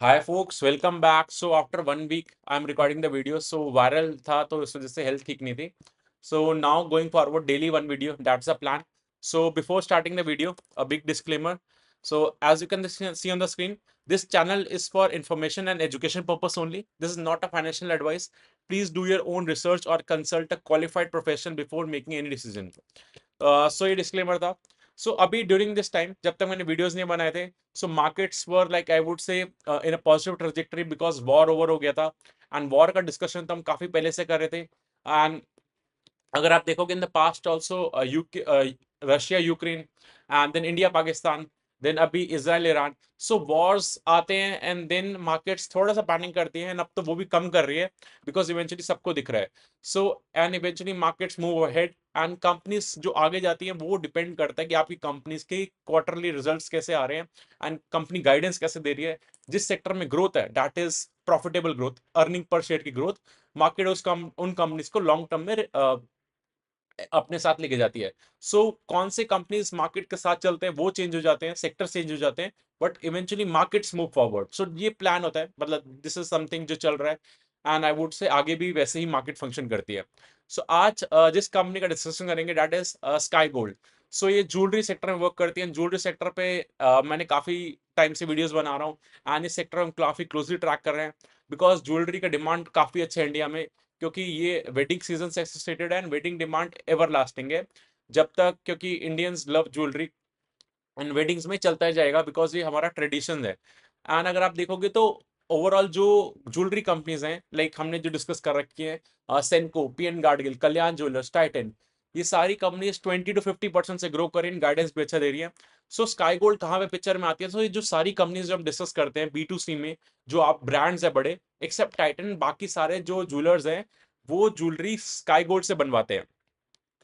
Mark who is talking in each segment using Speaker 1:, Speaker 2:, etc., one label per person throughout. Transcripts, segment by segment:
Speaker 1: Hi folks, welcome back. So after 1 week I am recording the video. So viral था तो इस वजह से हेल्थ ठीक नहीं थी। So now going forward daily one video, that's a plan. So before starting the video, a big disclaimer. So as you can see on the screen, this channel is for information and education purpose only. This is not a financial advice. Please do your own research or consult a qualified professional before making any decision. सो ये disclaimer था। सो अभी during this time जब तक मैंने videos नहीं बनाए थे, सो markets were like I would से इन a positive trajectory because war over हो गया था। एंड वॉर का डिस्कशन तो हम काफी पहले से कर रहे थे। एंड अगर आप देखोगे in the past also, UK, Russia Ukraine, and then India Pakistan, then अभी इजराइल ईरान। सो वॉर्स आते हैं एंड देन मार्केट्स थोड़ा सा पैनिक करती हैं, and अब तो वो भी कम कर रही है बिकॉज इवेंचुअली सबको दिख रहा है। So and eventually markets move ahead and companies जो आगे जाती हैं वो डिपेंड करता है कि आपकी कंपनीज के क्वार्टरली रिजल्ट्स कैसे आ रहे हैं एंड कंपनी गाइडेंस कैसे दे रही है। जिस सेक्टर में ग्रोथ है that is profitable growth, earning per share की ग्रोथ, मार्केट उन कंपनीज को लॉन्ग टर्म में अपने साथ लेके जाती है। सो कौन से कंपनीज मार्केट के साथ चलते हैं वो चेंज हो जाते हैं, सेक्टर चेंज हो जाते हैं, but eventually markets move forward. So ये प्लान होता है, मतलब दिस इज समथिंग जो चल रहा है। एंड आई वुड से आगे भी वैसे ही मार्केट फंक्शन करती है। सो आज जिस कंपनी का डिस्कशन करेंगे दैट इज स्काई गोल्ड। सो ये ज्वेलरी सेक्टर में वर्क करती है। ज्वेलरी सेक्टर पे मैंने काफी टाइम से वीडियोस बना रहा हूँ एंड इस सेक्टर हम काफी क्लोजली ट्रैक कर रहे हैं बिकॉज ज्वेलरी का डिमांड काफी अच्छा है इंडिया में, क्योंकि ये वेडिंग सीजन से एसोसिएटेड है and wedding demand ever lasting है जब तक, क्योंकि Indians love jewellery and weddings में चलता ही जाएगा बिकॉज ये हमारा ट्रेडिशन है। एंड अगर आप देखोगे तो ओवरऑल जो ज्वेलरी कंपनीज हैं, लाइक हमने जो डिस्कस कर रखी है, सेनको, पीएन गार्डगिल, कल्याण ज्वेलर्स, टाइटन, ये सारी कंपनीज 20 to 50% से ग्रो कर रही हैं, गाइडेंस भी अच्छा दे रही है। सो स्काई गोल्ड कहाँ पे पिक्चर में आती है? सो ये जो सारी कंपनीज जो हम डिस्कस करते हैं B2C में, जो आप ब्रांड्स है बड़े, एक्सेप्ट टाइटन, बाकी सारे जो ज्वेलर्स हैं वो ज्वेलरी स्काई गोल्ड से बनवाते हैं।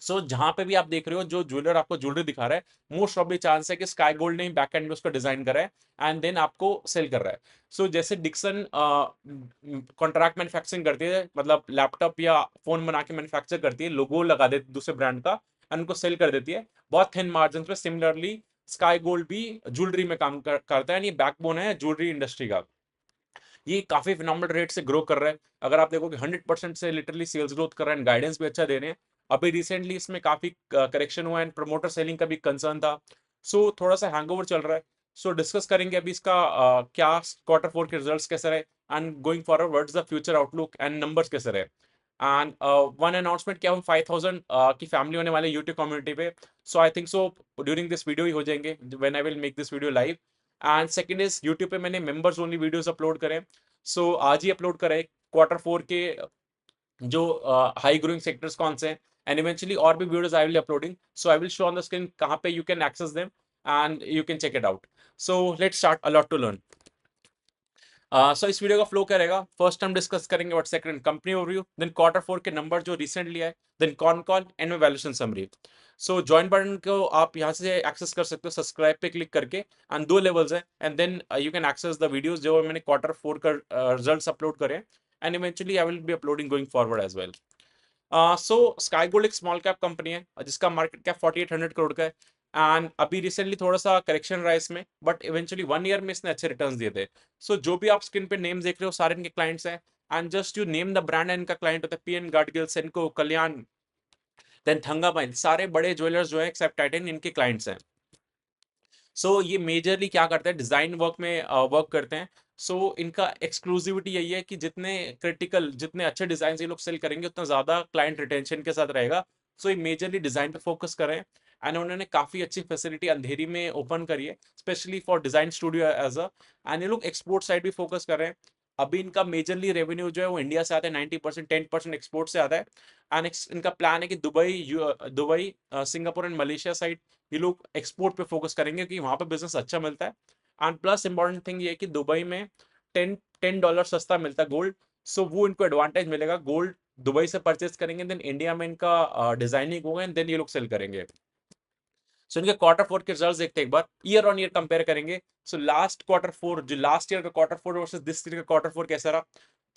Speaker 1: सो जहां पे भी आप देख रहे हो जो ज्वेलर आपको ज्वेलरी दिखा रहा है, मोस्ट ऑफ द चांस है कि स्काई गोल्ड ने बैक एंड में उसका डिजाइन करा है एंड देन आपको सेल कर रहा है। सो जैसे डिक्सन कॉन्ट्रैक्ट मैन्युफैक्चरिंग करती है, मतलब लैपटॉप या फोन बना के मैन्युफैक्चर करती है, लोगो लगा देती है दूसरे ब्रांड का एंड उनको सेल कर देती है बहुत थिन मार्जिन पे। सिमिलरली स्काई गोल्ड भी ज्वेलरी में काम करता है, ये बैकबोन है ज्वेलरी इंडस्ट्री का। ये काफी फिनोमिनल रेट से ग्रो कर रहा है। अगर आप देखोगे 100% से लिटरली सेल्स ग्रोथ कर रहा है एंड गाइडेंस भी अच्छा दे रहे हैं। अभी रिसेंटली इसमें काफी करेक्शन हुआ है एंड प्रमोटर सेलिंग का भी कंसर्न था। सो थोड़ा सा हैंगओवर चल रहा है। सो डिस्कस करेंगे अभी इसका क्या Q4 के रिजल्ट्स कैसे रहे and going forward what is the future outlook and numbers कैसे रहे। एंड वन अनाउंसमेंट क्या, हम 5000 की फैमिली होने वाले यूट्यूब कम्युनिटी पे। So I think so during this video ही हो जाएंगे when I will make this video live. And second is YouTube पे मैंने मेंबर्स ओनली वीडियोस अपलोड करें। सो आज ही अपलोड करें Q4 के जो हाई ग्रोइंग सेक्टर्स कौन से हैं, एंड इवेंचुअली और भी videos I will uploading. So I will show on the screen कहाँ पे you can access them and you can check it out. So let's start, a lot to learn. So इस वीडियो का flow क्या रहेगा? First हम discuss करेंगे what second company overview, then Q4 के नंबर जो रिसेंटली आए, देन कॉन कॉल, एंड में valuation summary. So join button को आप यहाँ से एक्सेस कर सकते हो सब्सक्राइब पे क्लिक करके, एंड दो लेवल्स हैं and then you can access the videos जो मैंने Q4 का रिजल्ट्स अपलोड करे and eventually I will be uploading going forward as well. So Sky Gold एक स्मॉल कैप कंपनी है जिसका मार्केट कैप 4800 करोड़ का है एंड अभी रिसेंटली थोड़ा सा करेक्शन रहा है इसमें, बट इवेंचुअली 1 ईयर में इसने अच्छे रिटर्न्स दिए थे। सो जो भी आप स्क्रीन पे नेम्स देख रहे हो सारे इनके क्लाइंट्स हैं and just you name the brand and इनका क्लाइंट होता है पीएन गार्डगिल, सेनको, कल्याण, देन थंगामाइल, सारे बड़े ज्वेलर्स जो है एक्सेप्ट टाइटन इनके क्लाइंट्स हैं। सो ये मेजरली क्या करते हैं, डिजाइन वर्क में वर्क करते हैं। सो इनका एक्सक्लूसिविटी यही है कि जितने क्रिटिकल, जितने अच्छे डिजाइन ये लोग सेल करेंगे उतना ज्यादा क्लाइंट रिटेंशन के साथ रहेगा। सो ये मेजरली डिजाइन पे फोकस करें एंड उन्होंने काफी अच्छी फैसिलिटी अंधेरी में ओपन करी है specially for design studio as a, and ये लोग एक्सपोर्ट साइड भी फोकस कर रहे हैं। अभी इनका मेजरली रेवेन्यू जो है वो इंडिया से आता है 90%, 10% एक्सपोर्ट से आता है। एंड इनका प्लान है कि Dubai, Singapore and Malaysia side ये लोग एक्सपोर्ट पे फोकस करेंगे क्योंकि वहां पे बिजनेस अच्छा मिलता है। एंड प्लस इंपॉर्टेंट थिंग ये है कि दुबई में टेन $10 सस्ता मिलता है गोल्ड। सो वो इनको एडवांटेज मिलेगा, गोल्ड दुबई से परचेज करेंगे देन इंडिया में इनका डिजाइनिंग होगा एंड देन ये लोग सेल करेंगे। सो इनके Q4 के रिजल्ट्स देखते हैं एक बार, ईयर ऑन ईयर कंपेयर करेंगे। सो लास्ट Q4, जो लास्ट ईयर का Q4 वर्सेस दिस ईयर का Q4 कैसा रहा?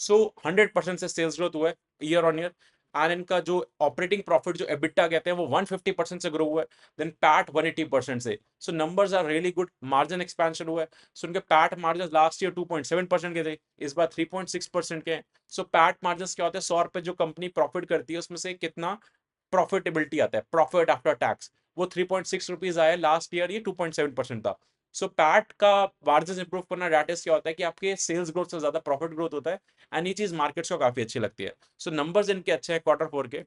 Speaker 1: सो 100% से सेल्स ग्रोथ हुआ है ईयर ऑन ईयर एंड इनका जो ऑपरेटिंग प्रॉफिट जो एबिटा कहते हैं वो 150% से ग्रो हुआ है, देन पैट 180% से। So numbers are really good, margin expansion हुआ है। सो उनके पैट मार्जिन लास्ट ईयर 2.7% के थे, इस बार 3.6% के हैं। सो पैट मार्जिन क्या होता है, 100 रुपए जो कंपनी प्रॉफिट करती है उसमें से कितना प्रॉफिटेबिलिटी आता है, प्रॉफिट आफ्टर टैक्स, वो 3.6 रुपीज आया, लास्ट ईयर ये 2.7% था। सो पैट का मार्जिन इंप्रूव करना, डेट इज क्या होता है कि आपके सेल्स ग्रोथ से ज्यादा प्रॉफिट ग्रोथ होता है, एंड ये चीज मार्केट्स को काफी अच्छी लगती है। सो नंबर्स इनके अच्छे हैं क्वार्टर 4 के।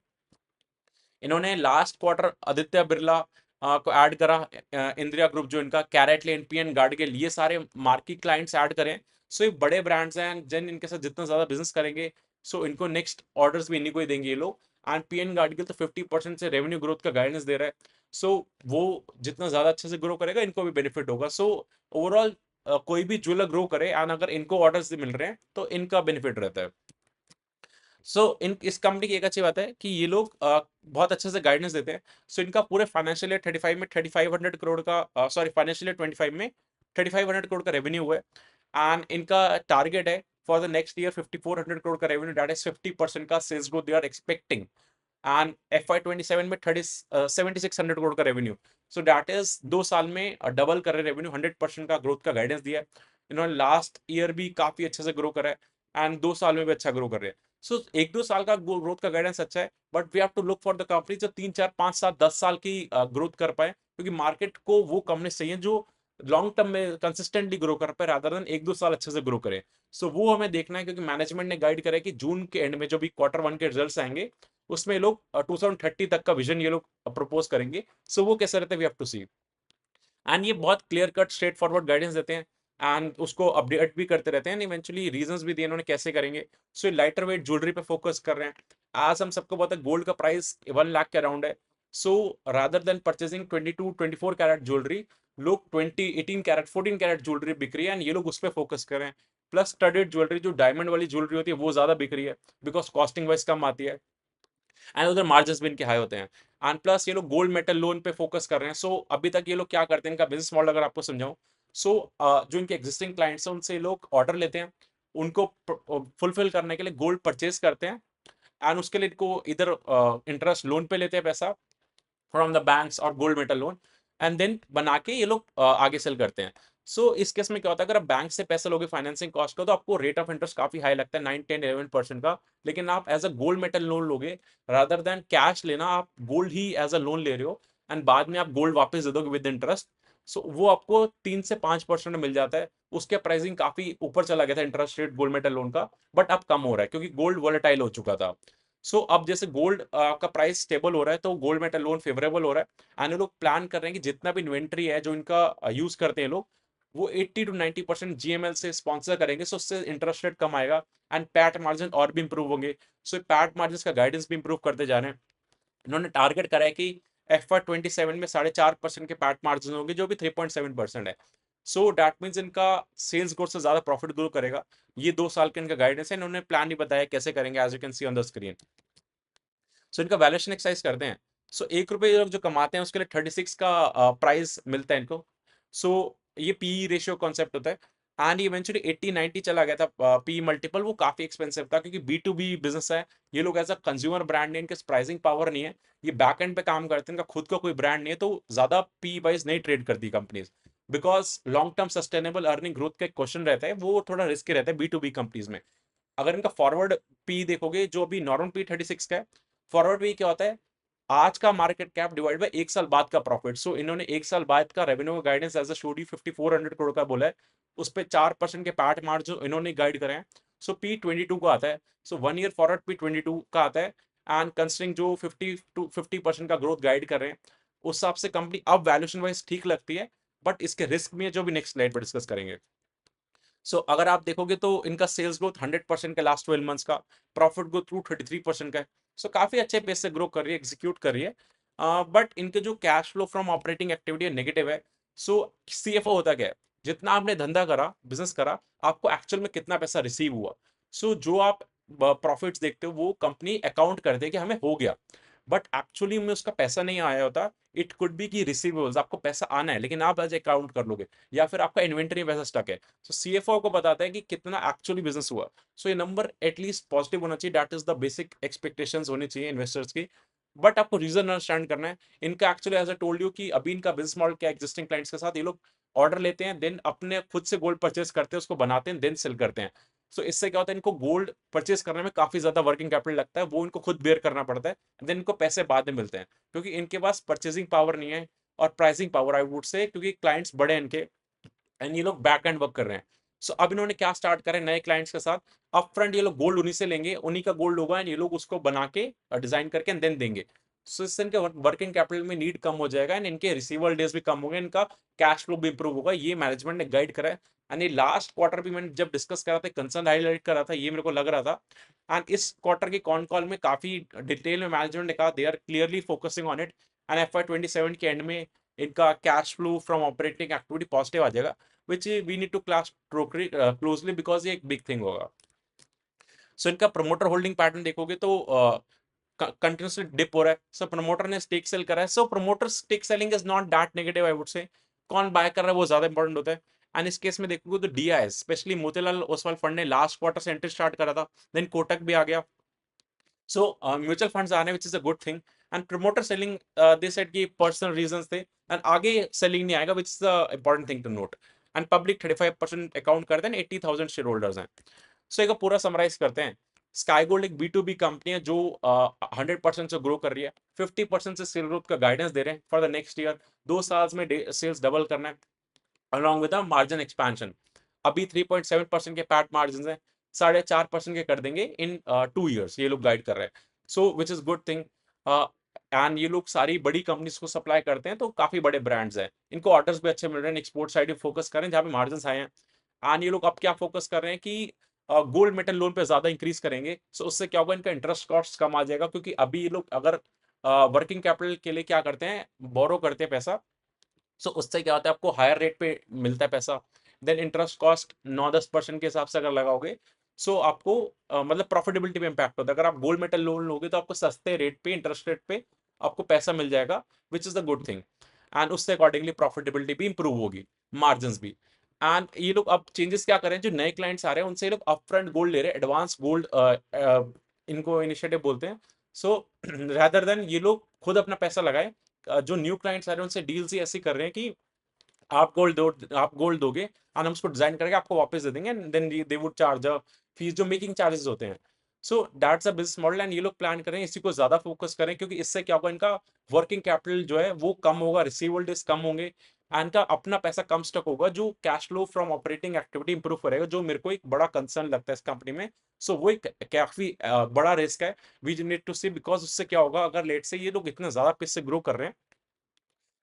Speaker 1: इन्होंने लास्ट क्वार्टर आदित्य बिरला को ऐड करा, इंद्रिया ग्रुप जो इनका, कैरेट लेन, पीएन गार्डगिल, ये सारे मार्की क्लाइंट्स ऐड करें। सो ये बड़े ब्रांड्स हैं, जिन इनके साथ जितना ज्यादा बिजनेस करेंगे सो इनको नेक्स्ट ऑर्डर्स भी इन्हीं को ही देंगे ये लोग। एंड पीएन गार्डगिल तो 50% से रेवेन्यू ग्रोथ का गाइडेंस दे रहा है। सो वो जितना ज्यादा अच्छे से ग्रो करेगा इनको भी बेनिफिट होगा। सो ओवरऑल कोई भी ज्वेलर ग्रो करे एंड अगर इनको ऑर्डर्स मिल रहे हैं तो इनका बेनिफिट रहता है। इन इस कंपनी की एक अच्छी बात है कि ये लोग बहुत अच्छे से गाइडेंस देते हैं। सो इनका पूरे फाइनेंशियल ईयर 35 में 3500 करोड़ का, सॉरी फाइनेंशियल ईयर 25 में 3500 करोड़ का रेवेन्यू हुआ है। एंड इनका टारगेट है for the next year 5400 crore का रेवेन्यू, दैट इज 50% का sales growth they are expecting. And FY 27 में 7600 करोड़ का रेवेन्यू। सो दैट इज 2 साल में डबल कर रहे रेवेन्यू, 100% का ग्रोथ का गाइडेंस दिया है। इन्होंने लास्ट ईयर भी काफी अच्छे से ग्रो करा है, एंड 2 साल में भी अच्छा ग्रो कर रहे हैं। सो 1-2 साल का ग्रोथ का गाइडेंस अच्छा है, but we have to look for the company जो 3-4-5-7-10 साल की ग्रोथ कर पाए, क्योंकि मार्केट को वो कंपनी चाहिए जो लॉन्ग टर्म में कंसिस्टेंटली ग्रो कर पाए, रादर देन 1-2 साल अच्छे से ग्रो करे। सो वो हमें देखना है, क्योंकि मैनेजमेंट ने गाइड करा है कि जून के एंड में जो भी क्वार्टर 1 के रिजल्ट्स आएंगे उसमें ये लोग 2030 तक का विजन ये लोग प्रपोज करेंगे। सो वो कैसे रहते हैं we have to see. And ये बहुत clear cut straightforward guidance देते हैं, एंड उसको अपडेट भी करते रहते हैं, इवेंचुअली रीजंस भी दिए इन्होंने कैसे करेंगे। सो लाइटर वेट ज्वेलरी पे फोकस कर रहे हैं। आज हम सबको पता है गोल्ड का प्राइस 1 लाख के अराउंड है। So rather than purchasing 22-24 carat jewellery, लोग 20, 18 कैरेट, 14 कैरेट ज्वेलरी बिक रही है, एंड ये लोग उस पर फोकस कर रहे हैं। प्लस स्टडेड ज्वेलरी जो डायमंड वाली ज्वेलरी होती है वो ज्यादा बिक रही है, बिकॉज कॉस्टिंग वाइज कम आती है, एंड उधर मार्जिन भी इनके हाई होते हैं। एंड प्लस ये लोग गोल्ड मेटल लोन पे फोकस कर रहे हैं। सो अभी तक ये लोग क्या करते हैं, इनका बिजनेस मॉडल अगर आपको समझाऊं, सो जो इनके एग्जिस्टिंग क्लाइंट्स हैं उनसे ये लोग ऑर्डर लेते हैं, उनको फुलफिल करने के लिए गोल्ड परचेज करते हैं, एंड उसके लिए इनको इधर इंटरेस्ट लोन पे लेते हैं पैसा फ्रॉम द बैंक्स और gold metal loan, and then बना के ये लोग आगे सेल करते हैं। इस केस में क्या होता है, अगर आप बैंक से पैसा लोगे फाइनेंसिंग कॉस्ट का, तो आपको रेट ऑफ इंटरेस्ट काफी हाई लगता है, 9-10-11% का। लेकिन आप as a gold metal loan लोगे, रादर देन कैश लेना, आप गोल्ड ही एज अ लोन ले रहे हो, एंड बाद में आप गोल्ड वापस दे दोगे विद इंटरेस्ट। वो आपको 3 से 5% में मिल जाता है। उसके प्राइसिंग काफी ऊपर चला गया था interest rate gold metal loan का, बट अब कम हो रहा है क्योंकि गोल्ड वॉलेटाइल हो चुका था। अब जैसे गोल्ड का प्राइस स्टेबल हो रहा है तो गोल्ड मेटल लोन फेवरेबल हो रहा है, एंड लोग प्लान कर रहे हैं कि जितना भी इन्वेंट्री है जो इनका यूज करते हैं लोग, वो 80-90% GML से स्पॉन्सर करेंगे। उससे इंटरेस्ट रेट कम आएगा, एंड पैट मार्जिन और भी इंप्रूव होंगे। पैट मार्जिन का गाइडेंस भी इंप्रूव करते जा रहे हैं। इन्होंने टारगेट करा है कि FY 27 में 4.5% के पैट मार्जिन होंगे, जो भी 3.7% है। दैट मीन्स इनका सेल्स ग्रोथ से ज्यादा प्रॉफिट ग्रो करेगा। ये 2 साल का इनका गाइडेंस है, इन्होंने प्लान ही बताया कैसे करेंगे, as you can see on the screen. इनका वैल्यूएशन एक्सरसाइज करते हैं। 1 रुपए लोग जो कमाते हैं उसके लिए 36 का प्राइस मिलता है इनको। सो ये पी रेशियो कॉन्सेप्ट होता है, एंड इवेंचुअली 80-90 चला गया था पी मल्टीपल, वो काफी एक्सपेंसिव था क्योंकि B2B बिजनेस है। ये लोग एज अ कंज्यूमर ब्रांड है, इनके प्राइसिंग पावर नहीं है, ये बैक एंड पे काम करते हैं, इनका खुद का कोई ब्रांड नहीं है, तो ज्यादा पी वाइज नहीं ट्रेड करती companies, because long term sustainable earning growth का क्वेश्चन रहता है, वो थोड़ा रिस्की रहता है B2B कंपनीज में। अगर इनका फॉरवर्ड पी देखोगे, जो अभी नॉर्मल पी 36 का है, फॉरवर्ड पी क्या होता है, आज का मार्केट कैप डिवाइड बाय 1 साल बाद का प्रॉफिट। इन्होंने 1 साल बाद का रेवेन्यू का गाइडेंस एज अ शोडी 5400 करोड़ का बोला है, उस पर 4% के पैट मार्जिन जो इन्होंने गाइड करे हैं। P22 का आता है। 1 ईयर फॉरवर्ड P22 का आता है, एंड कंसिडरिंग जो 50% का ग्रोथ गाइड कर रहे हैं, उस हिसाब से कंपनी अब वैल्यूएशन वाइज ठीक लगती है, बट इसके रिस्क भी है जो भी नेक्स्ट स्लाइड पर डिस्कस करेंगे। अगर आप देखोगे तो इनका सेल्स ग्रोथ 100% का लास्ट 12 मंथ्स का, प्रॉफिट ग्रोथ थ्रू 33% का है। काफी अच्छे पेस से ग्रो कर रही है, एग्जीक्यूट कर रही है। बट इनके जो cash flow from operating activity है नेगेटिव है। CFO होता क्या है, जितना आपने धंधा करा, बिजनेस करा, आपको एक्चुअल में कितना पैसा रिसीव हुआ। जो आप प्रॉफिट्स देखते हो वो कंपनी अकाउंट करते है कि हमें हो गया, बट एक्चुअली में उसका पैसा नहीं आया होता। इट कुड बी कि रिसीवेबल्स, आपको पैसा आना है लेकिन आप आज अकाउंट कर लोगे, या फिर आपका इन्वेंटरी पैसा स्टक है। सो सीएफओ को बताता है कि कितना एक्चुअली बिजनेस हुआ। सो ये नंबर एटलीस्ट पॉजिटिव होना चाहिए, that is the basic expectations होनी चाहिए इन्वेस्टर्स की। बट आपको रीजन अंडरस्टैंड करना है इनका। Actually as I told you कि अभी इनका बिजनेस मॉडल क्या, एग्जिस्टिंग क्लाइंट्स के साथ ये लोग ऑर्डर लेते हैं, देन अपने खुद से गोल्ड परचेस करते हैं, उसको बनाते हैं, देन सेल करते हैं। सो इससे क्या होता है, इनको गोल्ड परचेस करने में काफी ज्यादा वर्किंग कैपिटल लगता है, वो इनको खुद बेयर करना पड़ता है, देन इनको पैसे बाद में मिलते हैं, क्योंकि इनके पास परचेसिंग पावर नहीं है और प्राइसिंग पावर आई वुड से, क्योंकि क्लाइंट्स बड़े हैं इनके, एंड ये लोग बैक एंड वर्क कर रहे हैं। सो अब इन्होंने क्या स्टार्ट करा है नए क्लाइंट्स के साथ, अप फ्रंट ये लोग गोल्ड उन्हीं से लेंगे, उन्हीं का गोल्ड होगा, एंड ये लोग उसको बना के डिजाइन करके देन देंगे। सो इससे इनके वर्किंग कैपिटल में नीड कम हो जाएगा, एंड इनके रिसीवेबल डेज भी कम होंगे, इनका कैश फ्लो भी इंप्रूव होगा। ये मैनेजमेंट ने गाइड करा है। एंड ये लास्ट क्वार्टर भी मैंने जब डिस्कस करा था, कंसर्न हाईलाइट करा था, ये मेरे को लग रहा था। एंड इस क्वार्टर की कॉन कॉल में काफी डिटेल में मैनेजमेंट ने कहा they are clearly focusing on it, and FY 27 के एंड में इनका cash flow from operating activity positive आ जाएगा, which we need to class closely because ये एक बिग थिंग होगा। सो इनका प्रमोटर होल्डिंग पैटर्न देखोगे तो कंटिन्यूसली डिप हो रहा है। सो प्रमोटर ने स्टेक सेल करा है। So promoter stake selling is not that negative I would say. कौन बाय कर रहा है वो ज्यादा इंपॉर्टेंट होता है। एंड इस केस में देखोगे तो DIIs specially Motilal Oswal fund ने लास्ट क्वार्टर से एंट्री स्टार्ट करा था, देन कोटक भी आ गया। सो म्यूचुअल फंड्स आ रहे हैं which is a good thing. And promoter selling they said कि पर्सनल रीजंस थे, एंड आगे सेलिंग नहीं आएगा, which is the important thing to note. And public 35% account करते हैं, 80,000 शेयर होल्डर्स हैं। सो एक पूरा समराइज करते हैं। स्काई गोल्ड एक B2B कंपनी है जो 100% से ग्रो कर रही है, 50% से सेल ग्रोथ का गाइडेंस दे रहे हैं फॉर द नेक्स्ट ईयर। 2 साल में सेल्स डबल करना है अलॉन्ग विद मार्जिन एक्सपेंशन। अभी 3.7% के पैट मार्जिन है, 4.5% के कर देंगे इन 2 ईयर्स, ये लोग गाइड कर रहे हैं। So which is good thing. And ये लोग सारी बड़ी कंपनीज को सप्लाई करते हैं, तो काफी बड़े ब्रांड्स हैं, इनको ऑर्डर्स भी अच्छे मिल रहे हैं, एक्सपोर्ट साइड भी फोकस कर रहे हैं जहाँ पे मार्जिन आए हैं। एंड ये लोग अब क्या फोकस कर रहे हैं कि गोल्ड मेटल लोन पे ज्यादा इंक्रीज करेंगे। सो उससे क्या होगा, इनका इंटरेस्ट कॉस्ट कम आ जाएगा, क्योंकि अभी ये लोग अगर वर्किंग कैपिटल के लिए क्या करते हैं, बोरो करते हैं पैसा। सो उससे क्या होता है, आपको हायर रेट पे मिलता है पैसा, देन इंटरेस्ट कॉस्ट 9-10% के हिसाब से अगर लगाओगे, सो आपको मतलब प्रॉफिटेबिलिटी पे इंपैक्ट होता है। अगर आप गोल्ड मेटल लोन लोगे तो आपको सस्ते रेट पे, इंटरेस्ट रेट पे आपको पैसा मिल जाएगा, विच is the good thing. And उससे अकॉर्डिंगली प्रॉफिटेबिलिटी भी इंप्रूव होगी, मार्जिन भी। एंड ये लोग अब चेंजेस क्या करें, जो नए क्लाइंट्स आ रहे हैं उनसे ये लोग अपफ्रंट गोल्ड ले रहे हैं, एडवांस गोल्ड इनको इनिशिएटिव बोलते हैं। सो रैदर देन ये लोग खुद अपना पैसा लगाए, जो न्यू क्लाइंट्स आ रहे हैं उनसे डील्स ही ऐसी कर रहे हैं कि आप गोल्ड दोगे और हम उसको डिजाइन करके आपको वापस दे देंगे, and then they would charge a fee, जो मेकिंग चार्जेस होते हैं। So that's a business model, and ये लोग प्लान करें इसी को ज्यादा फोकस करें, क्योंकि इससे क्या होगा, इनका वर्किंग कैपिटल जो है वो कम होगा, रिसीवेबल डेज कम होंगे, एंड इनका अपना पैसा कम स्टॉक होगा, जो cash flow from operating activity improve करेगा, जो मेरे को एक बड़ा कंसर्न लगता है इस कंपनी में। सो वो एक काफी बड़ा रिस्क है, we need to see, because उससे क्या होगा, अगर लेट से ये लोग इतना ज्यादा पेस से ग्रो कर रहे हैं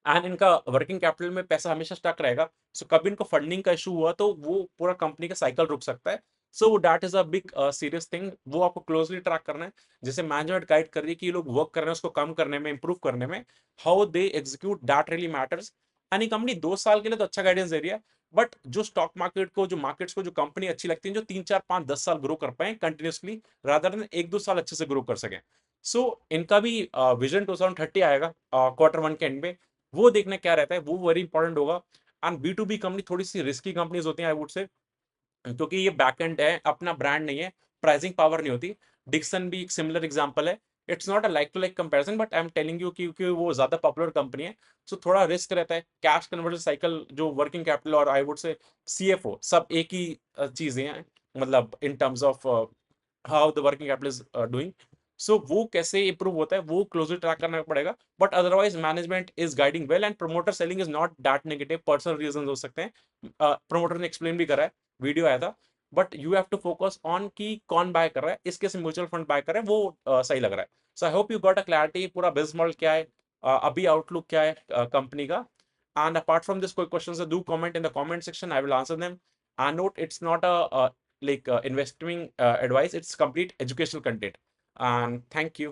Speaker 1: एंड इनका वर्किंग कैपिटल में पैसा हमेशा स्टक रहेगा, सो कभी इनको फंडिंग का इशू हुआ तो वो पूरा कंपनी का साइकिल रुक सकता है। So that is a big serious thing, वो आपको क्लोजली ट्रैक करना है। जैसे मैनेजमेंट गाइड कर रही है कि ये लोग वर्क कर रहे हैं उसको कम करने में, इंप्रूव करने में, how they execute that really matters. And ये कंपनी 2 साल के लिए तो अच्छा गाइडेंस दे रही है, बट जो स्टॉक मार्केट को, जो मार्केट्स को, जो कंपनी अच्छी लगती है जो 3, 4, 5, 10 साल ग्रो कर पाए कंटिन्यूसली, रादर देन 1-2 साल अच्छे से ग्रो कर सके। सो इनका भी विजन 2030 आएगा Q1 के एंड में, वो देखना क्या रहता है, वो वेरी इंपॉर्टेंट होगा। एंड B2B कंपनी थोड़ी सी रिस्की कंपनीज होती हैं आई वुड से, क्योंकि ये बैकएंड है, अपना ब्रांड नहीं है, प्राइसिंग पावर नहीं होती। डिक्सन भी एक सिमिलर एग्जांपल है। It's not a like to like comparison, but I am telling you क्योंकि वो ज्यादा पॉपुलर कंपनी है। सो थोड़ा रिस्क रहता है, कैश कन्वर्जन साइकिल, जो वर्किंग कैपिटल और आई वुड से CFO सब एक ही चीजें हैं, मतलब in terms of how the working capital is doing. So वो कैसे इंप्रूव होता है वो क्लोजली ट्रैक करना पड़ेगा, but otherwise management is guiding well, and promoter selling is not that negative, personal reason हो सकते हैं। प्रमोटर ने एक्सप्लेन भी करा है, वीडियो आया था। But you have to focus on कि कौन बाय कर रहा है, इस केस में म्यूचुअल फंड बाय कर रहा है, वो सही लग रहा है। So I hope you got a clarity, पूरा बिजनेस मॉडल क्या है, अभी आउटलुक क्या है कंपनी का। एंड अपार्ट फ्रॉम दिस कोई क्वेश्चंस है, do comment in the comment section, I will answer them. And note, it's not a like investing advice, it's complete educational content, and thank you.